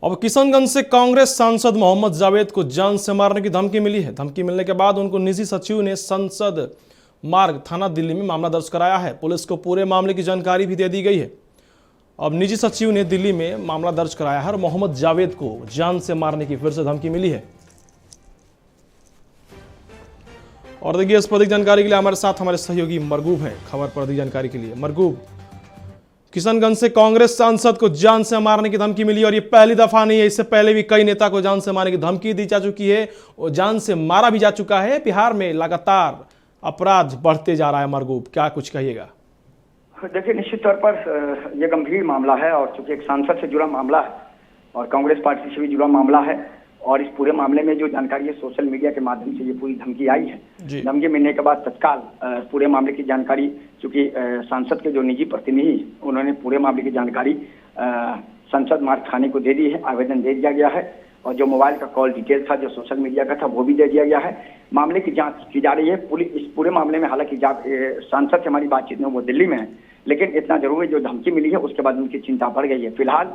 अब किशनगंज से कांग्रेस सांसद मोहम्मद जावेद को जान से मारने की धमकी मिली है। धमकी मिलने के बाद उनको निजी सचिव ने संसद मार्ग थाना दिल्ली में मामला दर्ज कराया है। पुलिस को पूरे मामले की जानकारी भी दे दी गई है। अब निजी सचिव ने दिल्ली में मामला दर्ज कराया है और मोहम्मद जावेद को जान से मारने की फिर से धमकी मिली है। और देखिए, इस पर अधिक जानकारी के लिए हमारे साथ हमारे सहयोगी मरगूब हैं। खबर पर अधिक जानकारी के लिए मरगूब, किशनगंज से कांग्रेस सांसद को जान से मारने की धमकी मिली और ये पहली दफा नहीं है, इससे पहले भी कई नेता को जान से मारने की धमकी दी जा चुकी है और जान से मारा भी जा चुका है। बिहार में लगातार अपराध बढ़ते जा रहा है। मरगूब, क्या कुछ कहिएगा? देखिए, निश्चित तौर पर यह गंभीर मामला है और चूंकि एक सांसद से जुड़ा मामला है और कांग्रेस पार्टी से भी जुड़ा मामला है और इस पूरे मामले में जो जानकारी है सोशल मीडिया के माध्यम से ये पूरी धमकी आई है। धमकी मिलने के बाद तत्काल पूरे मामले की जानकारी, चूंकि सांसद के जो निजी प्रतिनिधि उन्होंने पूरे मामले की जानकारी संसद मार्ग थाने को दे दी है। आवेदन दे दिया गया है और जो मोबाइल का कॉल डिटेल था, जो सोशल मीडिया का था, वो भी दे दिया गया है। मामले की जांच की जा रही है। पुलिस इस पूरे मामले में, हालांकि सांसद से हमारी बातचीत में वो दिल्ली में है, लेकिन इतना जरूर है जो धमकी मिली है उसके बाद उनकी चिंता बढ़ गई है। फिलहाल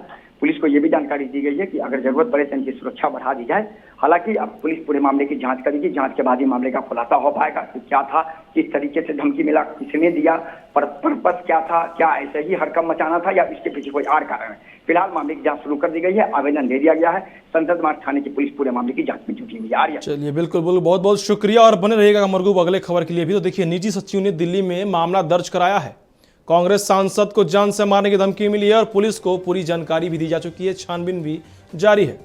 पुलिस को ये भी जानकारी दी गई है कि अगर जरूरत पड़े तो इनकी सुरक्षा बढ़ा दी जाए। हालांकि अब पुलिस पूरे मामले की जांच करेगी। जांच के बाद ही मामले का खुलासा हो पाएगा कि क्या था, किस तरीके से धमकी मिला, किसने दिया, पर्पस क्या था, क्या ऐसे ही हड़कंप मचाना था या इसके पीछे कोई और कारण है। फिलहाल मामले की जांच शुरू कर दी गई है। आवेदन दे दिया गया है। संसद मार्ग थाने की पुलिस पूरे मामले की जांच में जुटी हुई है। चलिए, बिल्कुल बहुत बहुत शुक्रिया और बने रहिएगा मरगूब अगले खबर के लिए भी। तो देखिए, निजी सचिव ने दिल्ली में मामला दर्ज कराया है। कांग्रेस सांसद को जान से मारने की धमकी मिली है और पुलिस को पूरी जानकारी भी दी जा चुकी है। छानबीन भी जारी है।